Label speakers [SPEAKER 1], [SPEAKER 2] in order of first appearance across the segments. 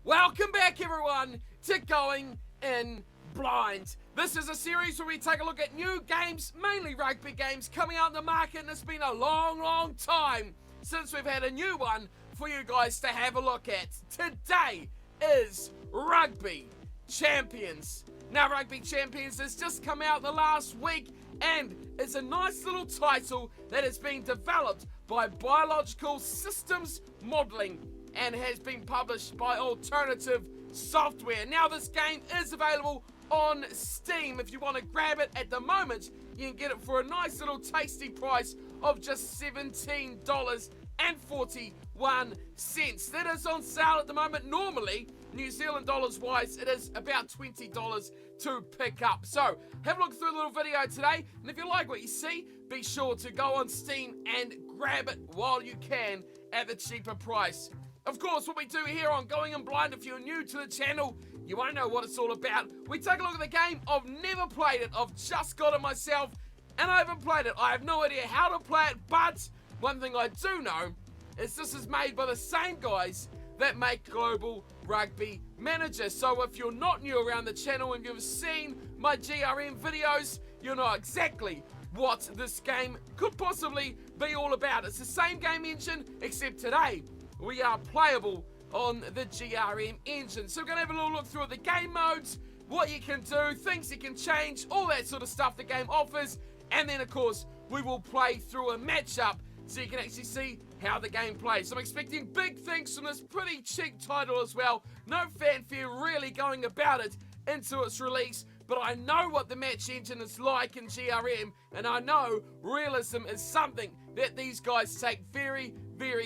[SPEAKER 1] Welcome back, everyone, to Going In Blind. This is a series where we take a look at new games, mainly rugby games, coming out in the market, and it's been a long time since we've had a new one for you guys to have a look at. Today is Rugby Champions. Now, Rugby Champions has just come out in the last week, and it's a nice little title that has been developed by Biological Systems Modelling and has been published by Alternative Software. Now, this game is available on Steam. If you want to grab it at the moment, you can get it for a nice little tasty price of just $17.41. That is on sale at the moment. Normally, New Zealand dollars wise, it is about $20 to pick up. So, have a look through the little video today, and if you like what you see, be sure to go on Steam and grab it while you can at the cheaper price. Of course, what we do here on Going In Blind, if you're new to the channel, you won't know what it's all about. We take a look at the game. I've never played it. I've just got it myself, and I haven't played it. I have no idea how to play it, but one thing I do know is this is made by the same guys that make Global Rugby Manager. So if you're not new around the channel and you've seen my GRM videos, you know exactly what this game could possibly be all about. It's the same game engine, except today we are playable on the GRM engine. So we're going to have a little look through the game modes, what you can do, things you can change, all that sort of stuff the game offers. And then, of course, we will play through a matchup so you can actually see how the game plays. So I'm expecting big things from this pretty cheap title as well. No fanfare really going about it into its release, but I know what the match engine is like in GRM, and I know realism is something that these guys take very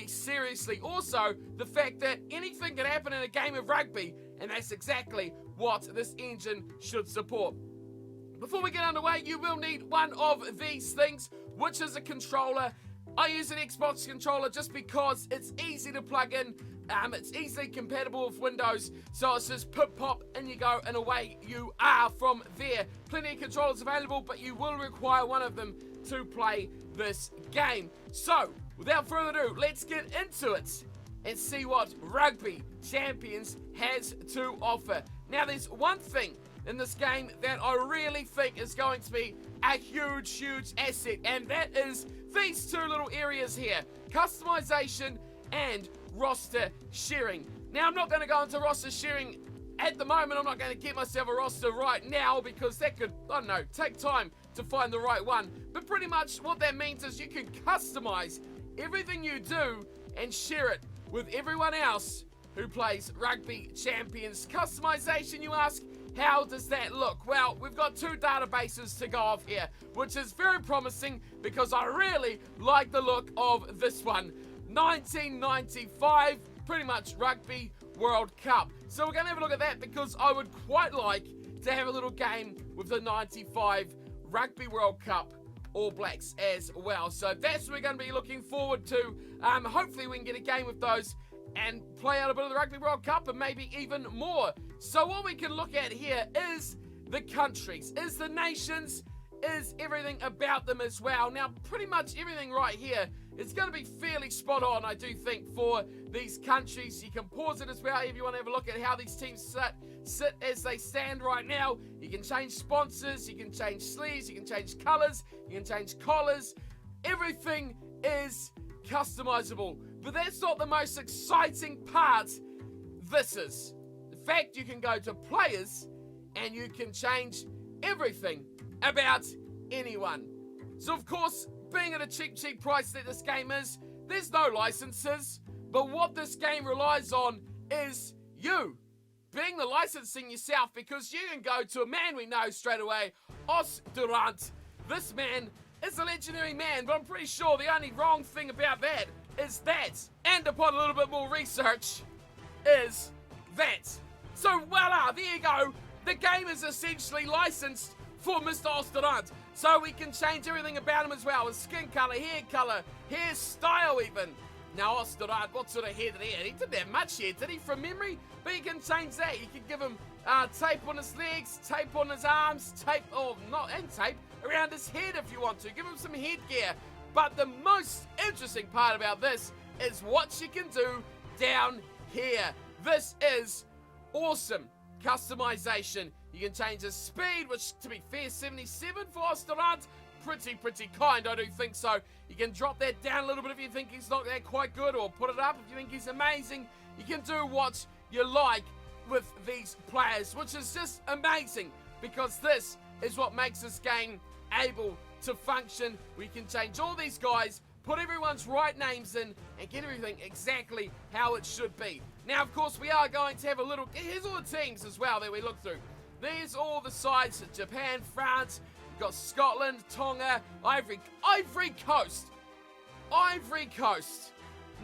[SPEAKER 1] seriously. Also, the fact that anything can happen in a game of rugby, and that's exactly what this engine should support. Before we get underway, you will need one of these things, which is a controller. I use an Xbox controller just because it's easy to plug in. It's easily compatible with Windows, so it's just pip pop and you go, and away you are from there. Plenty of controllers available, but you will require one of them to play this game. So, without further ado, let's get into it and see what Rugby Champions has to offer. Now, there's one thing in this game that I really think is going to be a huge asset, and that is these two little areas here: customization and roster sharing. Now, I'm not going to go into roster sharing at the moment. I'm not going to get myself a roster right now because that could, I don't know, take time to find the right one. But pretty much what that means is you can customize everything you do and share it with everyone else who plays Rugby Champions. Customization, you ask? How does that look? Well, we've got two databases to go off here, which is very promising because I really like the look of this one. 1995, pretty much Rugby World Cup. So we're going to have a look at that because I would quite like to have a little game with the 95 Rugby World Cup All Blacks as well. So that's what we're going to be looking forward to. Hopefully we can get a game with those and play out a bit of the Rugby World Cup and maybe even more. So what we can look at here is the countries, is the nations, is everything about them as well. Now, pretty much everything right here is going to be fairly spot on, I do think, for these countries. You can pause it as well if you want to have a look at how these teams sit as they stand right now. You can change sponsors, you can change sleeves, you can change colors, you can change collars. Everything is customizable. But that's not the most exciting part. This is. In fact, you can go to players and you can change everything about anyone. So of course, being at a cheap price that this game is, there's no licenses. But what this game relies on is you being the licensing yourself, because you can go to a man we know straight away, Os Durant. This man is a legendary man, but I'm pretty sure the only wrong thing about that is that, and upon a little bit more research, is that. So voila, there you go. The game is essentially licensed for Mr. Osterant. So we can change everything about him as well. His skin color, hairstyle even. Now Osterant, what sort of hair did he have? He didn't have much hair, did he, from memory? But you can change that. You can give him tape on his legs, tape on his arms, tape around his head if you want to. Give him some headgear. But the most interesting part about this is what you can do down here. This is awesome customization. You can change the speed, which to be fair, 77 for Osterland. Pretty kind, I do think so. You can drop that down a little bit if you think he's not that quite good, or put it up if you think he's amazing. You can do what you like with these players, which is just amazing, because this is what makes this game able to function. We can change all these guys, put everyone's right names in, and get everything exactly how it should be. Now, of course, we are going to have a little... Here's all the teams as well that we look through. There's all the sides: Japan, France, we've got Scotland, Tonga, Ivory Coast. Ivory Coast.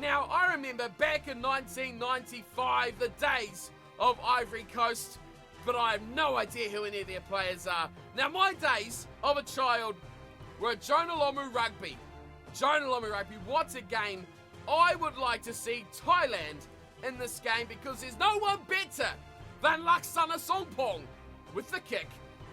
[SPEAKER 1] Now, I remember back in 1995, the days of Ivory Coast, but I have no idea who any of their players are. Now, my days of a child were Jonah Lomu Rugby. Jonah Lomu Rugby, what a game. I would like to see Thailand in this game, because there's no one better than Laksana Songpong with the kick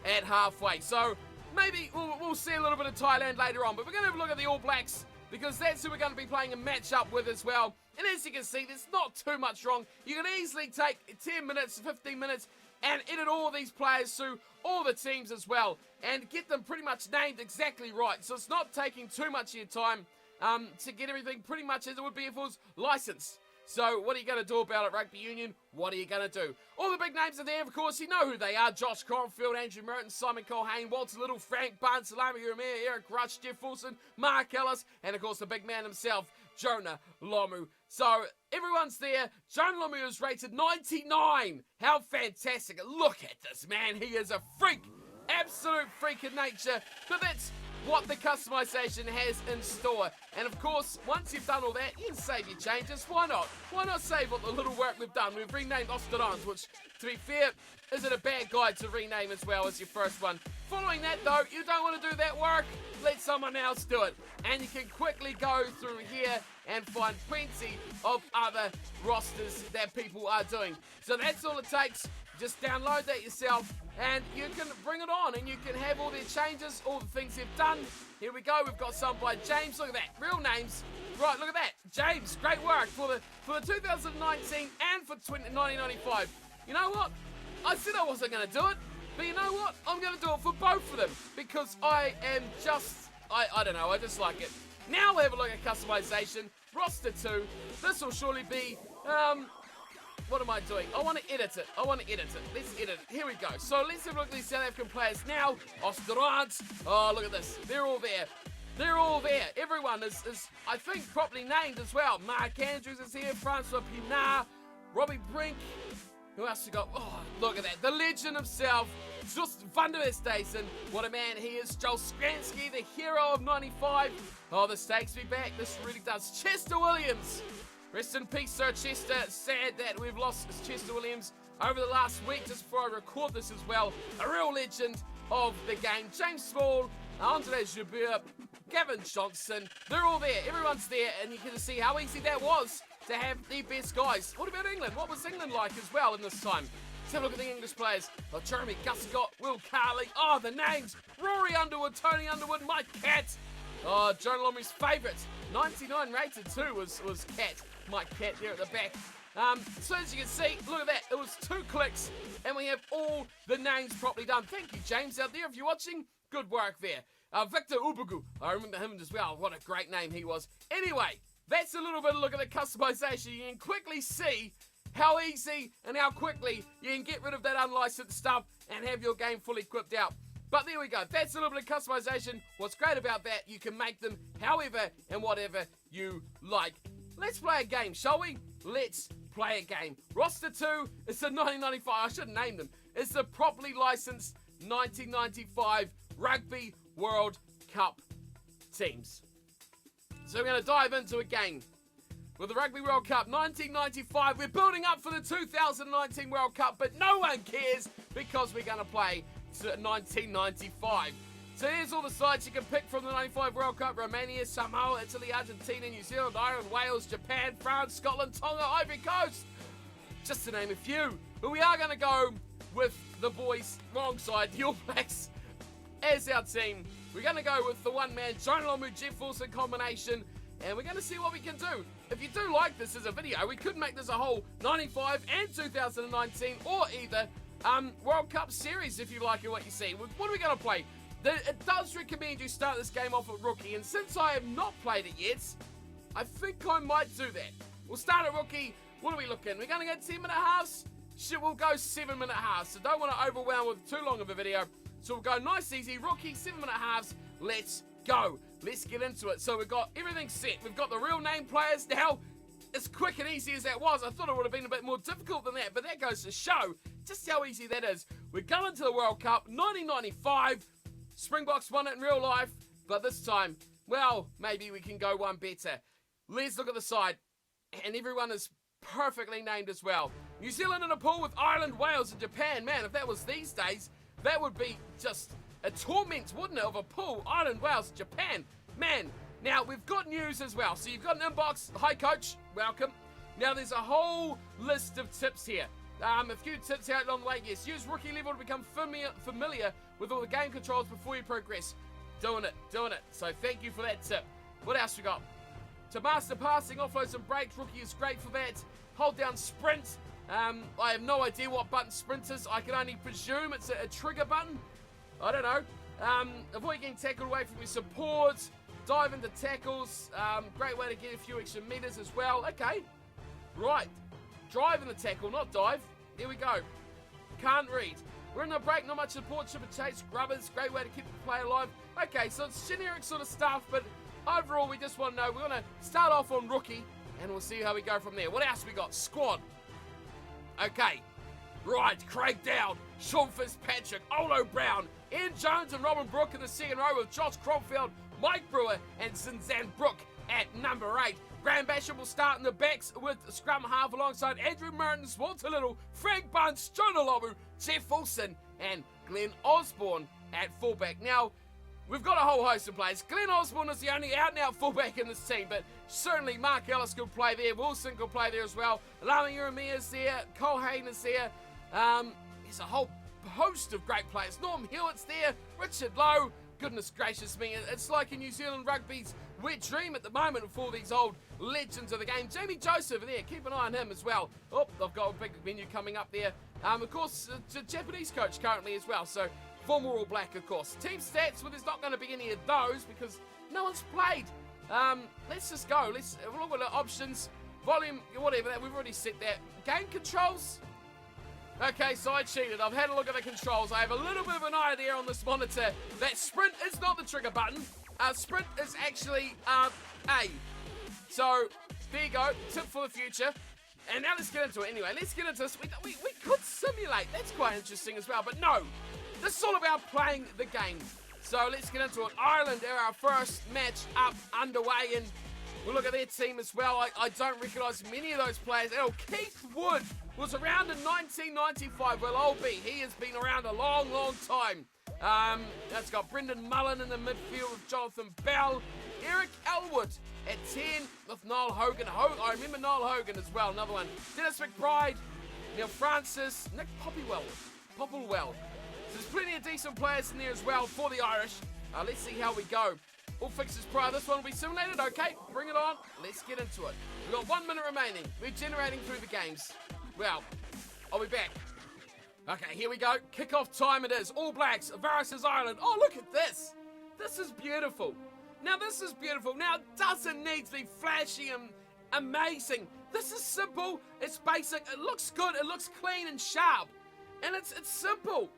[SPEAKER 1] at halfway. So maybe we'll see a little bit of Thailand later on, but we're going to have a look at the All Blacks, because that's who we're going to be playing a match up with as well. And as you can see, there's not too much wrong. You can easily take 10 minutes, 15 minutes, and edit all these players through all the teams as well, and get them pretty much named exactly right. So it's not taking too much of your time to get everything pretty much as it would be if it was licensed. So what are you going to do about it, Rugby Union? What are you going to do? All the big names are there, of course. You know who they are: Josh Cornfield, Andrew Merton, Simon Colhane, Walter Little, Frank Barnes, Salami Ramir, Eric Rush, Jeff Wilson, Mark Ellis, and of course the big man himself, Jonah Lomu. So everyone's there. Jonah Lomu is rated 99. How fantastic. Look at this man. He is a freak. Absolute freak of nature. But that's what the customization has in store. And of course, once you've done all that, you can save your changes. Why not? Why not save all the little work we've done? We've renamed Osterland, which, to be fair, isn't a bad guide to rename as well as your first one. Following that, though, you don't want to do that work, let someone else do it. And you can quickly go through here and find plenty of other rosters that people are doing. So that's all it takes. Just download that yourself, and you can bring it on, and you can have all their changes, all the things they've done. Here we go. We've got some by James. Look at that. Real names. Right, look at that. James, great work for the 2019 and for 1995. You know what? I said I wasn't going to do it, but you know what? I'm going to do it for both of them, because I am just... I don't know. I just like it. Now we'll have a look at customization. Roster 2. This will surely be... what am I doing? I want to edit it. Let's edit it. Here we go. So let's have a look at these South African players now. Osterrands. Oh, look at this. They're all there. They're all there. Everyone is I think, properly named as well. Mark Andrews is here. Francois Pinard. Robbie Brink. Who else we got? Oh, look at that. The legend himself. Just van der Westhuizen. What a man he is. Joel Skransky, the hero of 95. Oh, this takes me back. This really does. Chester Williams. Rest in peace, Sir Chester. Sad that we've lost Chester Williams over the last week, just before I record this as well. A real legend of the game. James Small, Andre Jabeur, Gavin Johnson. They're all there. Everyone's there, and you can see how easy that was to have the best guys. What about England? What was England like as well in this time? Let's have a look at the English players. Oh, Jeremy Guscott, Will Carley. Oh, the names. Rory Underwood, Tony Underwood, Mike Catt. Oh, Jonah Lomu's favourite. 99 rated too was Catt. Mike Catt there at the back. So as you can see, look at that. It was 2 clicks, and we have all the names properly done. Thank you, James, out there. If you're watching, good work there. Victor Ubugu. I remember him as well. What a great name he was. Anyway, that's a little bit of a look at the customization. You can quickly see how easy and how quickly you can get rid of that unlicensed stuff and have your game fully equipped out. But there we go. That's a little bit of customization. What's great about that, you can make them however and whatever you like. Let's play a game, shall we? Let's play a game. Roster 2, it's the 1995, I should name them. It's the properly licensed 1995 Rugby World Cup teams. So we're going to dive into a game with the Rugby World Cup 1995. We're building up for the 2019 World Cup, but no one cares because we're going to play 1995. So here's all the sides you can pick from the 95 World Cup: Romania, Samoa, Italy, Argentina, New Zealand, Ireland, Wales, Japan, France, Scotland, Tonga, Ivory Coast. Just to name a few. But we are going to go with the boys, wrong side, the All Blacks, as our team. We're going to go with the one-man Jonah Lomu, Jeff Wilson combination, and we're going to see what we can do. if you do like this as a video, we could make this a whole 95 and 2019, or either World Cup series if you like it what you see. What are we going to play? It does recommend you start this game off at rookie, and since I have not played it yet, I think I might do that. We'll start at rookie. What are we looking? We're going to go 10-minute halves? Shit, we'll go 7-minute halves, so don't want to overwhelm with too long of a video. So we'll go nice, easy, rookie, 7-minute halves. Let's go. Let's get into it. So we've got everything set. We've got the real name players. Now, as quick and easy as that was, I thought it would have been a bit more difficult than that, but that goes to show just how easy that is. We're going to the World Cup, 1995. Springboks won it in real life, but this time, well, maybe we can go one better. Let's look at the side, and everyone is perfectly named as well. New Zealand in a pool with Ireland, Wales, and Japan. Man, if that was these days, that would be just a torment, wouldn't it, of a pool? Ireland, Wales, Japan. Man, now we've got news as well. So you've got an inbox. Hi, coach. Welcome. Now there's a whole list of tips here. A few tips out along the way. Yes, use rookie level to become familiar with all the game controls before you progress. Doing it. So thank you for that tip. What else we got? To master passing, offloads and breaks, rookie is great for that. Hold down sprint. I have no idea what button sprint is. I can only presume it's a trigger button. I don't know. Avoid getting tackled away from your support. Dive into tackles. Great way to get a few extra meters as well. Okay. Right. Drive in the tackle, not dive. Here we go. Can't read. We're in the break, not much support, chip and chase, grubbers. Great way to keep the play alive. Okay, so it's generic sort of stuff, but overall we just want to know. We're going to start off on rookie, and we'll see how we go from there. What else we got? Squad. Okay. Right, Craig Dowd, Sean Fitzpatrick, Olo Brown, Ian Jones and Robin Brooke in the second row with Josh Cromfield, Mike Brewer and Zinzan Brooke at number 8. Graham Basham will start in the backs with scrum half alongside Andrew Mertens, Walter Little, Frank Bunce, Jonah Lobu, Jeff Wilson and Glenn Osborne at fullback. Now, we've got a whole host of players. Glenn Osborne is the only out-and-out fullback in this team, but certainly Mark Ellis could play there. Wilson could play there as well. Lama Uremia is there. Cole Hayden is there. There's a whole host of great players. Norm Hewitt's there. Richard Lowe. Goodness gracious me. It's like in New Zealand rugby's wet dream at the moment for these old legends of the game. Jamie Joseph there. Keep an eye on him as well. Oh, they've got a big menu coming up there. Of course, the Japanese coach currently as well. So, former All Black, of course. Team stats, well, there's not going to be any of those because no one's played. Let's just go. Let's look at the options. Volume, whatever, we've already set that. Game controls. Okay, so I cheated. I've had a look at the controls. I have a little bit of an idea on this monitor that sprint is not the trigger button. Sprint is actually A. So, there you go. Tip for the future. And now let's get into it anyway. Let's get into this. We could simulate. That's quite interesting as well. But no, this is all about playing the game. So let's get into it. Ireland are our first match up underway. And we'll look at their team as well. I don't recognise many of those players. Oh, Keith Wood was around in 1995. Well, old B, he has been around a long, long time. That's got Brendan Mullen in the midfield with Jonathan Bell. Eric Elwood at 10 with Niall Hogan. I remember Niall Hogan as well, another one. Dennis McBride, Neil Francis, Nick Popplewell. So there's plenty of decent players in there as well for the Irish. Let's see how we go. All fixes prior. This one will be simulated. Okay, bring it on. Let's get into it. We've got 1 minute remaining. We're generating through the games. Well, I'll be back. Okay, here we go. Kickoff time it is. All Blacks versus Ireland. Oh, look at this. This is beautiful. Now, this is beautiful. Now, it doesn't need to be flashy and amazing. This is simple. It's basic. It looks good. It looks clean and sharp. And it's simple.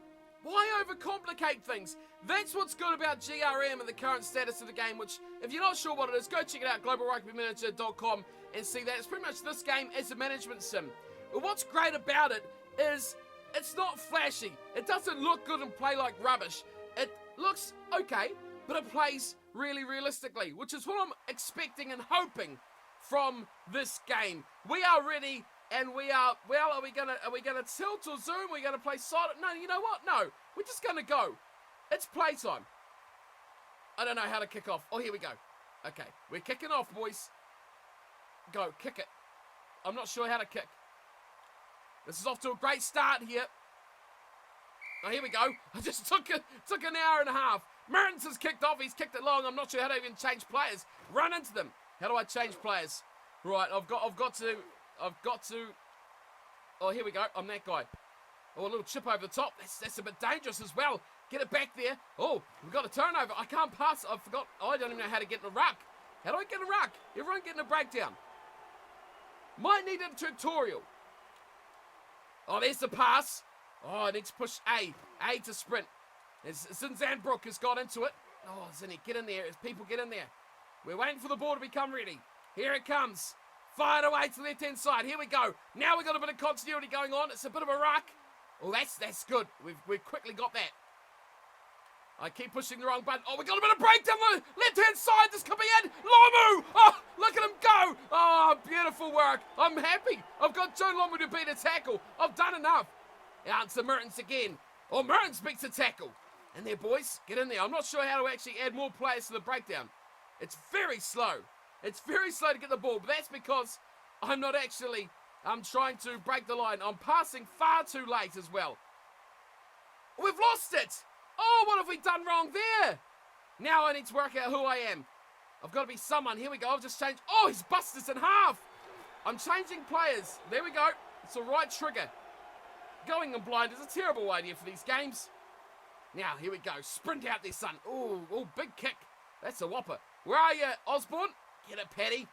[SPEAKER 1] Why overcomplicate things? That's what's good about GRM and the current status of the game, which, if you're not sure what it is, go check it out, globalrugbymanager.com, and see that. It's pretty much this game as a management sim. But what's great about it is it's not flashy. It doesn't look good and play like rubbish. It looks okay, but it plays really realistically, which is what I'm expecting and hoping from this game. We are ready, and we are, well, are we gonna tilt or zoom? Are we gonna play silent? No, you know what? No, we're just gonna go. It's playtime. I don't know how to kick off. Oh, here we go. Okay, we're kicking off, boys. Go, kick it. I'm not sure how to kick. This is off to a great start here. Oh, here we go. I just took an hour and a half. Mertens has kicked off. He's kicked it long. I'm not sure how to even change players. Run into them. How do I change players? Right, I've got to. Oh, here we go. I'm that guy. Oh, a little chip over the top. That's a bit dangerous as well. Get it back there. Oh, we've got a turnover. I can't pass. I forgot. I don't even know how to get in a ruck. How do I get in a ruck? Everyone get in a breakdown. Might need a tutorial. Oh, there's the pass. Oh, I need to push A. A to sprint. Zinzanbrook has got into it. Oh, Zinny, get in there. As people get in there. We're waiting for the ball to become ready. Here it comes. Fired away to the left-hand side. Here we go. Now we've got a bit of continuity going on. It's a bit of a ruck. Oh, that's good. We've quickly got that. I keep pushing the wrong button. Oh, we got a bit of breakdown on the left-hand side. This could be in. Lomu! Oh, look at him go. Oh, beautiful work. I'm happy. I've got Joe Lomu to beat a tackle. I've done enough. Out to Mertens again. Oh, Mertens beats a tackle. And there, boys, get in there. I'm not sure how to actually add more players to the breakdown. It's very slow. It's very slow to get the ball, but that's because I'm not actually trying to break the line. I'm passing far too late as well. We've lost it. Oh, what have we done wrong there? Now I need to work out who I am. I've got to be someone. Here we go. I've just changed. Oh, he's busted us in half. I'm changing players. There we go. It's the right trigger. Going in blind is a terrible idea for these games. Now, here we go. Sprint out there, son. Oh, big kick. That's a whopper. Where are you, Osborne? Get it, Paddy.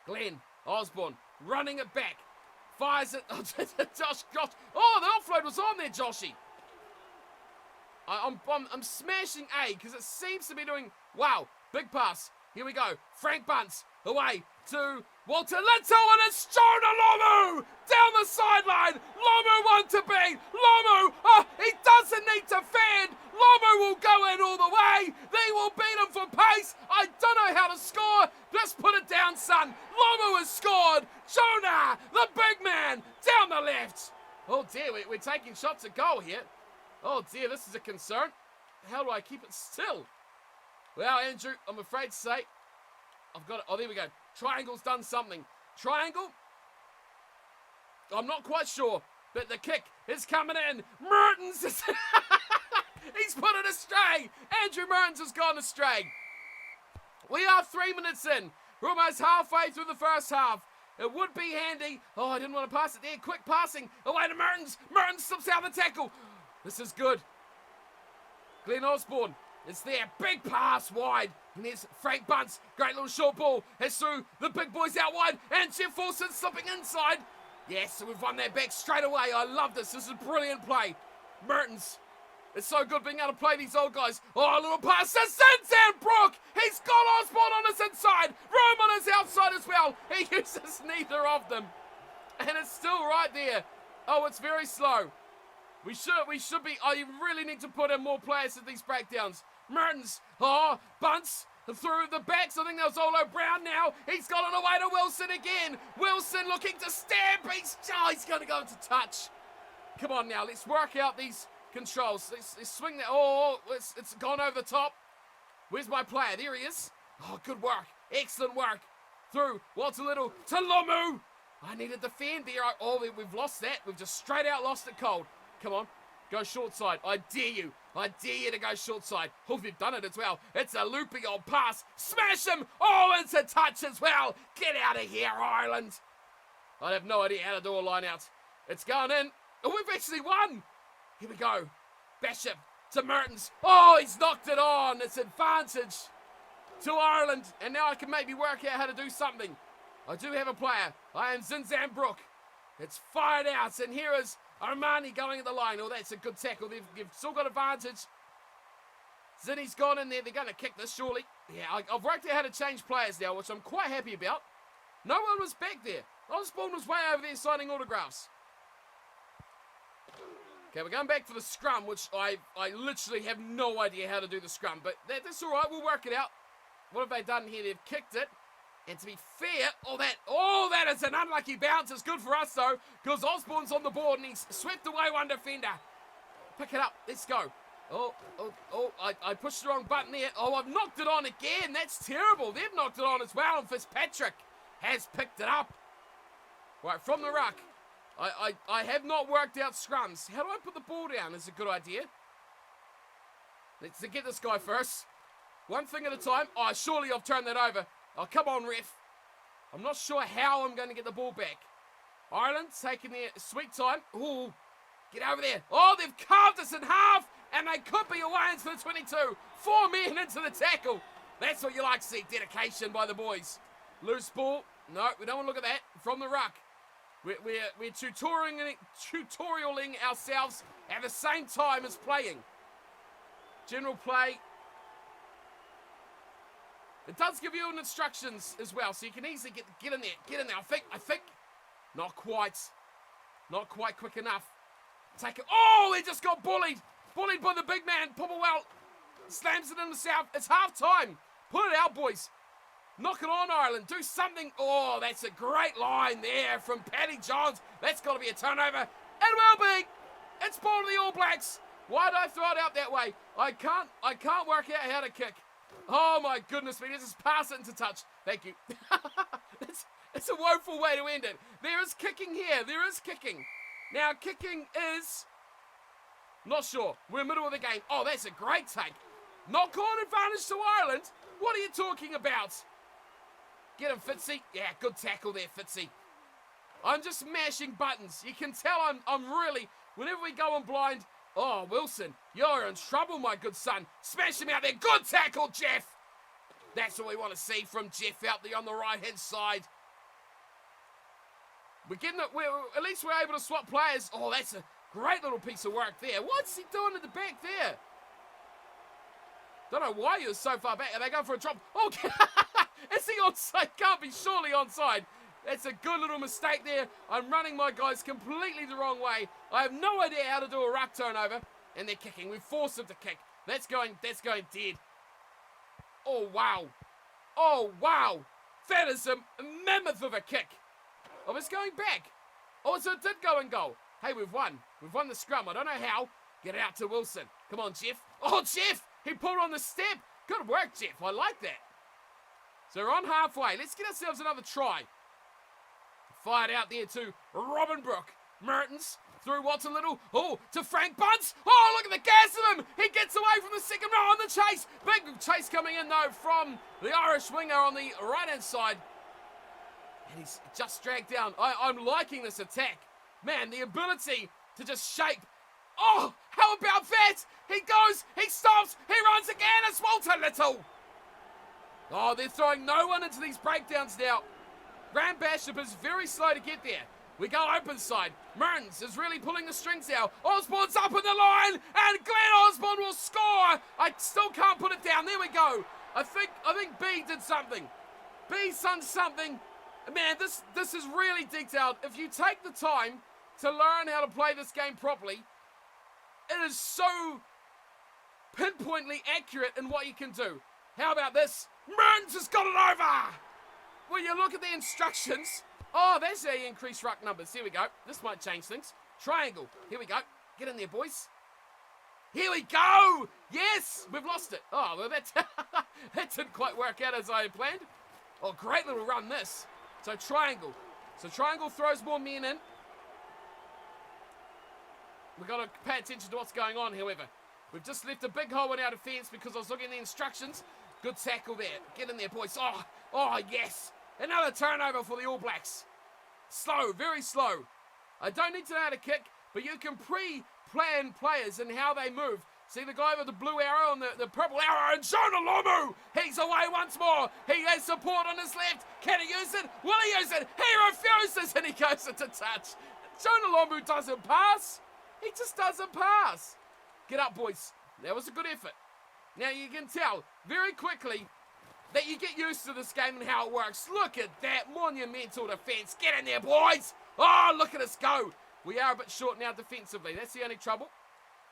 [SPEAKER 1] Glenn, Osborne, running it back. Fires it. Oh, Josh. Oh, the offload was on there, Joshy. I'm smashing A because it seems to be doing... Wow, big pass. Here we go. Frank Bunce away to Walter Little, and it's Jonah Lomu down the sideline. Lomu one to beat. Lomu, oh, he doesn't need to fend. Lomu will go in all the way. They will beat him for pace. I don't know how to score. Just put it down, son. Lomu has scored. Jonah, the big man, down the left. Oh dear, we're taking shots at goal here. Oh dear, this is a concern. How do I keep it still? Well, Andrew, I'm afraid to say, I've got it. Oh, there we go. Triangle's done something. Triangle? I'm not quite sure, but the kick is coming in. Mertens is... He's put it astray. Andrew Mertens has gone astray. We are 3 minutes in. We're almost halfway through the first half. It would be handy. Oh, I didn't want to pass it there. Quick passing. Away to Mertens. Mertens slips out the tackle. This is good. Glenn Osborne is there. Big pass wide. And there's Frank Bunce. Great little short ball. It's through the big boys out wide. And Jeff Forson slipping inside. Yes, so we've won that back straight away. I love this. This is a brilliant play. Mertens. It's so good being able to play these old guys. Oh, a little pass to Zinzanbrook. He's got Osborne on his inside. Room on his outside as well. He uses neither of them. And it's still right there. Oh, it's very slow. We should be. I really need to put in more players at these breakdowns. Mertens. Oh, Bunce through the backs. I think that was Olo Brown now. He's got it away to Wilson again. Wilson looking to stamp. He's going to go into touch. Come on now. Let's work out these controls. Let's swing that. Oh, it's gone over the top. Where's my player? There he is. Oh, good work. Excellent work. Through Walter Little to Lomu. I needed the fan there. Oh, we've lost that. We've just straight out lost it cold. Come on, go short side. I dare you. I dare you to go short side. Oh, we've done it as well. It's a looping old pass. Smash him. Oh, it's a touch as well. Get out of here, Ireland. I have no idea how to do a line out. It's going in. Oh, we've actually won. Here we go. Bishop to Mertens. Oh, he's knocked it on. It's advantage to Ireland. And now I can maybe work out how to do something. I do have a player. I am Zinzanbrook. It's fired out. And here is Armani going at the line. Oh, that's a good tackle. They've still got advantage. Zinny's gone in there. They're going to kick this, surely. Yeah, I've worked out how to change players now, which I'm quite happy about. No one was back there. Osborne was way over there signing autographs. Okay, we're going back for the scrum, which I literally have no idea how to do the scrum. But that's all right. We'll work it out. What have they done here? They've kicked it. And to be fair, that is an unlucky bounce. It's good for us, though, because Osborne's on the board and he's swept away one defender. Pick it up. Let's go. I pushed the wrong button there. Oh, I've knocked it on again. That's terrible. They've knocked it on as well, and Fitzpatrick has picked it up. Right, from the ruck. I have not worked out scrums. How do I put the ball down is a good idea. Let's get this guy first. One thing at a time. Oh, surely I've turned that over. Oh, come on, ref. I'm not sure how I'm going to get the ball back. Ireland taking their sweet time. Ooh, get over there. Oh, they've carved us in half, and they could be away into the 22. 4 men into the tackle. That's what you like to see, dedication by the boys. Loose ball. No, we don't want to look at that. From the ruck. We're tutorialing ourselves at the same time as playing. General play. It does give you instructions as well, so you can easily get in there. Get in there. I think. Not quite quick enough. Take it. Oh, they just got bullied. Bullied by the big man. Popplewell slams it in the south. It's half time. Put it out, boys. Knock it on, Ireland. Do something. Oh, that's a great line there from Paddy Johns. That's got to be a turnover. It will be. It's ball to the All Blacks. Why did I throw it out that way? I can't work out how to kick. Oh, my goodness me. Let's just pass it into touch. Thank you. It's a woeful way to end it. There is kicking here. There is kicking. Now, kicking is... Not sure. We're in the middle of the game. Oh, that's a great take. Knock-on advantage to Ireland. What are you talking about? Get him, Fitzy. Yeah, good tackle there, Fitzy. I'm just mashing buttons. You can tell I'm really... Whenever we go on blind... Oh, Wilson, you're in trouble, my good son. Smash him out there. Good tackle, Jeff. That's what we want to see from Jeff out there on the right-hand side. We're getting it. At least we're able to swap players. Oh, that's a great little piece of work there. What's he doing at the back there? Don't know why you're so far back. Are they going for a drop? Oh, is he onside? Can't be surely onside. That's a good little mistake there. I'm running my guys completely the wrong way. I have no idea how to do a ruck turnover. And they're kicking. We forced them to kick. That's going dead. Oh, wow. Oh, wow. That is a mammoth of a kick. Oh, it's going back. Oh, so it did go and goal. Hey, we've won. We've won the scrum. I don't know how. Get it out to Wilson. Come on, Jeff. Oh, Jeff. He pulled on the step. Good work, Jeff. I like that. So we're on halfway. Let's get ourselves another try. Fired out there to Robin Brook. Mertens through Watson Little. Oh, to Frank Bunce. Oh, look at the gas of him. He gets away from the second row on the chase. Big chase coming in, though, from the Irish winger on the right-hand side. And he's just dragged down. I'm liking this attack. Man, the ability to just shape. Oh, how about that? He goes, he stops, he runs again. It's Walter Little. Oh, they're throwing no one into these breakdowns now. Graham Basham is very slow to get there. We go open side. Mertens is really pulling the strings out. Osborne's up in the line, and Glenn Osborne will score. I still can't put it down. There we go. I think B did something. B's done something. Man, this is really detailed. If you take the time to learn how to play this game properly, it is so pinpointly accurate in what you can do. How about this? Mertens has got it over. Will you look at the instructions? Oh, there's the increased ruck numbers. Here we go. This might change things. Triangle. Here we go. Get in there, boys. Here we go. Yes, we've lost it. Oh, well, that didn't quite work out as I had planned. Oh, great little run this. So triangle. So triangle throws more men in. We've got to pay attention to what's going on, however. We've just left a big hole in our defence because I was looking at the instructions. Good tackle there. Get in there, boys. Oh, yes. Another turnover for the All Blacks. Slow, very slow. I don't need to know how to kick, but you can pre-plan players and how they move. See the guy with the blue arrow and the purple arrow, and Jonah Lomu, he's away once more. He has support on his left. Can he use it? Will he use it? He refuses, and he goes into touch. Jonah Lomu doesn't pass. He just doesn't pass. Get up, boys. That was a good effort. Now you can tell very quickly that you get used to this game and how it works. Look at that monumental defence. Get in there, boys. Oh, look at us go. We are a bit short now defensively. That's the only trouble.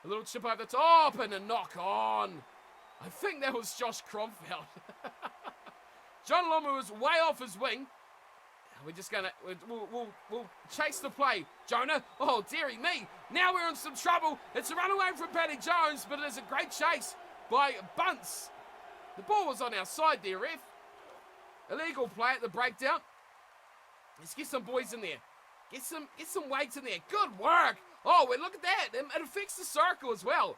[SPEAKER 1] A little chip over the top and a knock on. I think that was Josh Cromfeld. John Lomu was way off his wing. We're just going to... We'll chase the play. Jonah. Oh, dearie me. Now we're in some trouble. It's a runaway from Paddy Jones, but it is a great chase by Bunce. The ball was on our side there, ref. Illegal play at the breakdown. Let's get some boys in there. Get some weights in there. Good work. Oh, well, look at that. It affects the circle as well.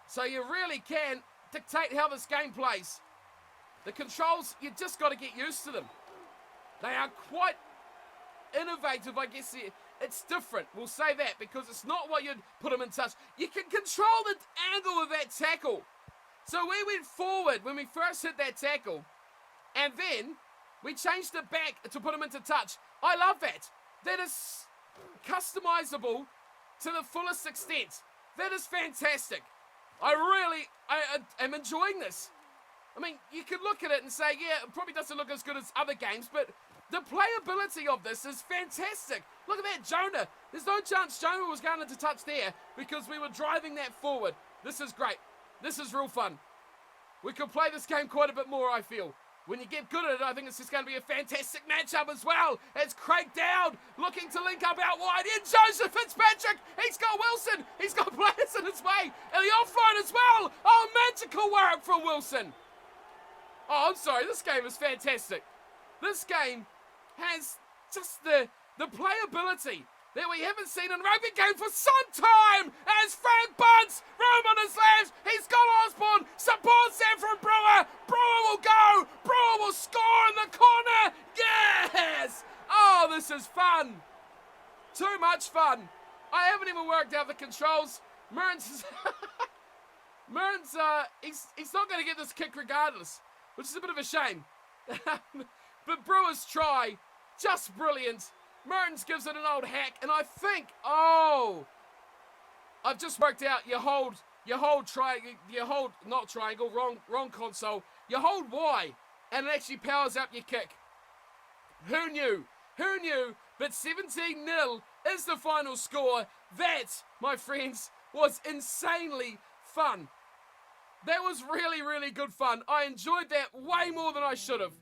[SPEAKER 1] So you really can dictate how this game plays. The controls, you just got to get used to them. They are quite innovative, I guess. It's different, we'll say that, because it's not what you'd put them in touch. You can control the angle of that tackle. So we went forward when we first hit that tackle, and then we changed it back to put them into touch. I love that. That is customizable to the fullest extent. That is fantastic. I am enjoying this. I mean, you could look at it and say, yeah, it probably doesn't look as good as other games, but the playability of this is fantastic. Look at that, Jonah. There's no chance Jonah was going into touch there because we were driving that forward. This is great. This is real fun. We could play this game quite a bit more, I feel. When you get good at it, I think it's just going to be a fantastic matchup as well. It's Craig Dowd looking to link up out wide. In Joseph Fitzpatrick. He's got Wilson. He's got players in his way. And the offline as well. Oh, magical work from Wilson. Oh, I'm sorry. This game is fantastic. This game has just the playability that we haven't seen in a rugby game for some time. As Frank Bunce, room on his left. He's got Osborne. Supports that from Brewer. Brewer will go. Brewer will score in the corner. Yes! Oh, this is fun. Too much fun. I haven't even worked out the controls. Mearns he's not going to get this kick regardless, which is a bit of a shame. But Brewer's try, just brilliant. Mertens gives it an old hack, and I think, I've just worked out not triangle, wrong console. You hold Y, and it actually powers up your kick. Who knew? Who knew? But 17-0 is the final score. That, my friends, was insanely fun. That was really, really good fun. I enjoyed that way more than I should have.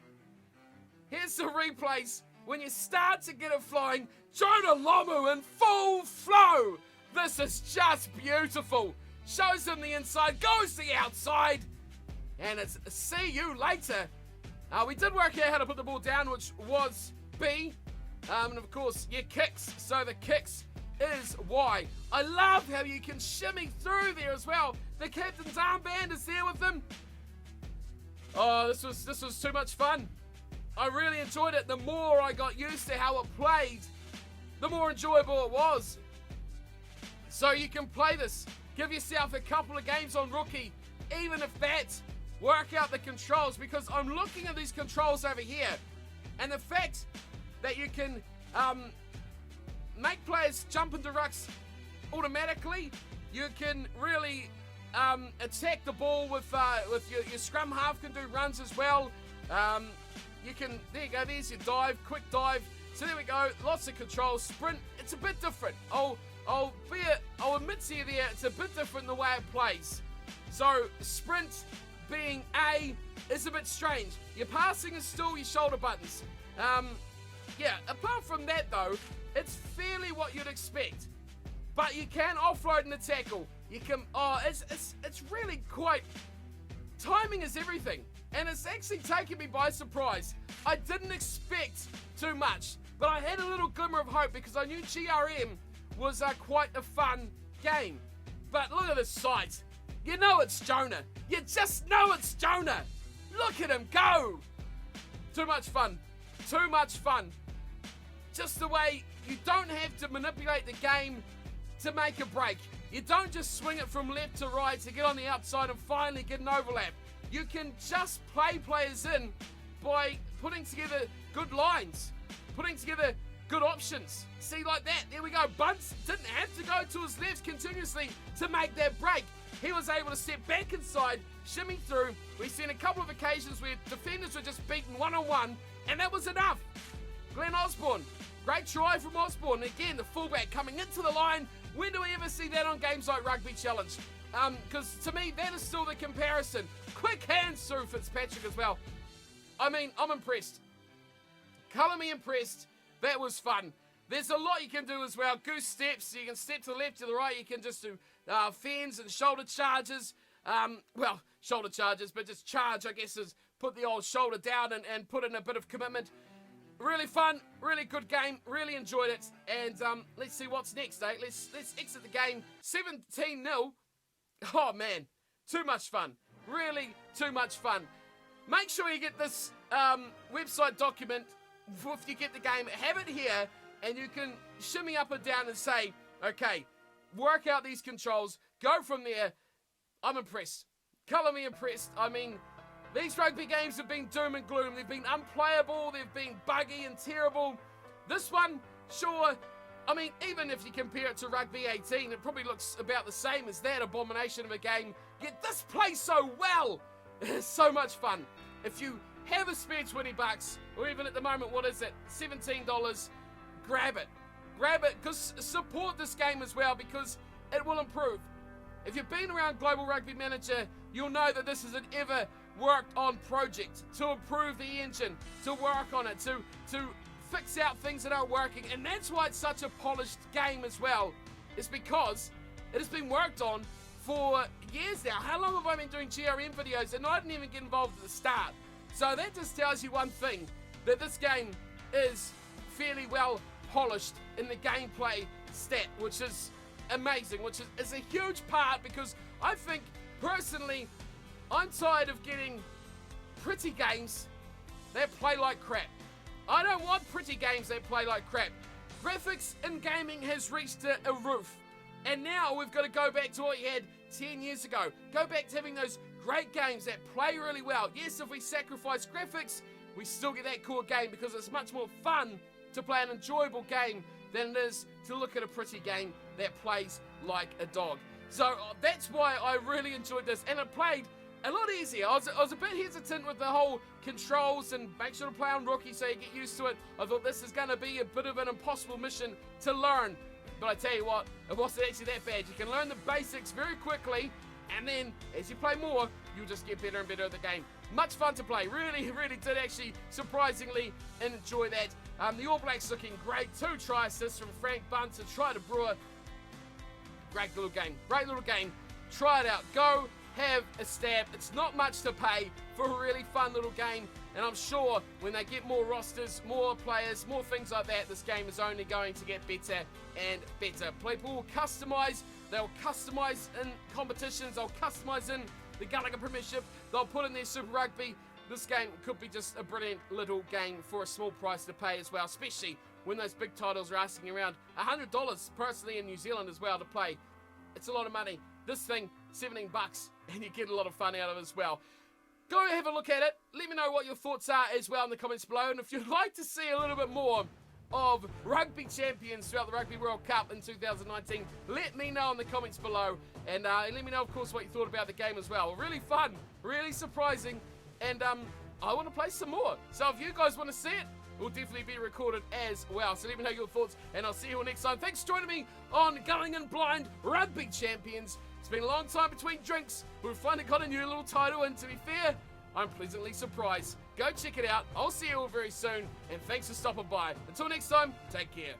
[SPEAKER 1] Here's the replays. When you start to get it flying, Jonah Lomu in full flow. This is just beautiful. Shows him the inside, goes the outside, and it's see you later. We did work out how to put the ball down, which was B. And of course, your kicks. So the kicks is Y. I love how you can shimmy through there as well. The captain's armband is there with them. Oh, this was too much fun. I really enjoyed it. The more I got used to how it played, the more enjoyable it was. So you can play this. Give yourself a couple of games on Rookie, even if that. Work out the controls, because I'm looking at these controls over here, and the fact that you can make players jump into rucks automatically. You can really attack the ball with your scrum half can do runs as well. You can, there you go, there's your dive, quick dive. So there we go, lots of controls. Sprint, it's a bit different. I'll admit to you there, it's a bit different the way it plays. So sprint being A is a bit strange. Your passing is still your shoulder buttons. Yeah, apart from that though, it's fairly what you'd expect. But you can offload in the tackle. You can, it's really quite, timing is everything. And it's actually taken me by surprise. I didn't expect too much, but I had a little glimmer of hope because I knew GRM was quite a fun game. But look at this sight. You know it's Jonah. You just know it's Jonah. Look at him go. Too much fun. Too much fun. Just the way you don't have to manipulate the game to make a break. You don't just swing it from left to right to get on the outside and finally get an overlap. You can just play players in by putting together good lines, putting together good options. See, like that. There we go. Bunce didn't have to go to his left continuously to make that break. He was able to step back inside, shimmy through. We've seen a couple of occasions where defenders were just beaten one-on-one, and that was enough. Glenn Osborne, great try from Osborne. Again, the fullback coming into the line. When do we ever see that on games like Rugby Challenge? Because to me, that is still the comparison. Quick hands through Fitzpatrick as well. I mean, I'm impressed. Colour me impressed. That was fun. There's a lot you can do as well. Goose steps. You can step to the left, to the right. You can just do fends and shoulder charges. Well, shoulder charges, but just charge, I guess, is put the old shoulder down and put in a bit of commitment. Really fun. Really good game. Really enjoyed it. And let's see what's next, eh? Let's exit the game. 17-0. Oh, man. Too much fun. Really too much fun. Make sure you get this website document if you get the game, have it here, and you can shimmy up and down and say, okay, work out these controls, go from there. I'm impressed. Colour me impressed. I mean, these rugby games have been doom and gloom. They've been unplayable, they've been buggy and terrible. This one, sure, I mean, even if you compare it to Rugby 18, it probably looks about the same as that abomination of a game. Yet this plays so well. It's so much fun. If you have a spare 20 bucks, or even at the moment, what is it, $17, grab it. Grab it, because support this game as well, because it will improve. If you've been around Global Rugby Manager, you'll know that this is an ever worked on project to improve the engine, to work on it, to fix out things that aren't working, and that's why it's such a polished game as well. It's because it has been worked on for years now. How long have I been doing GRM videos and I didn't even get involved at the start? So that just tells you one thing, that this game is fairly well polished in the gameplay stat, which is amazing, which is a huge part, because I think personally I'm tired of getting pretty games that play like crap. I don't want pretty games that play like crap. Graphics in gaming has reached a roof, and now we've got to go back to what you had 10 years ago. Go back to having those great games that play really well. Yes, if we sacrifice graphics, we still get that core game, because it's much more fun to play an enjoyable game than it is to look at a pretty game that plays like a dog. So that's why I really enjoyed this, and it played a lot easier. I was a bit hesitant with the whole controls and make sure to play on rookie so you get used to it. I thought this is going to be a bit of an impossible mission to learn. But I tell you what, it wasn't actually that bad. You can learn the basics very quickly, and then as you play more, you'll just get better and better at the game. Much fun to play. Really, really did actually surprisingly enjoy that. The All Blacks looking great. 2 try assists from Frank Bunt to try to Brewer. Great little game. Great little game. Try it out. Go have a stab. It's not much to pay for a really fun little game, and I'm sure when they get more rosters, more players, more things like that, this game is only going to get better and better. People will customise. They'll customise in competitions. They'll customise in the Gallagher Premiership. They'll put in their Super Rugby. This game could be just a brilliant little game for a small price to pay as well, especially when those big titles are asking around $100 personally in New Zealand as well to play. It's a lot of money. This thing, 17 bucks, and you get a lot of fun out of it as well. Go have a look at it. Let me know what your thoughts are as well in the comments below. And if you'd like to see a little bit more of Rugby Champions throughout the Rugby World Cup in 2019, let me know in the comments below. And let me know, of course, what you thought about the game as well. Really fun, really surprising, and I want to play some more. So if you guys want to see it, it will definitely be recorded as well. So let me know your thoughts, and I'll see you all next time. Thanks for joining me on Going In Blind Rugby Champions. It's been a long time between drinks. We've finally got a new little title, and to be fair, I'm pleasantly surprised. Go check it out. I'll see you all very soon, and thanks for stopping by. Until next time, take care.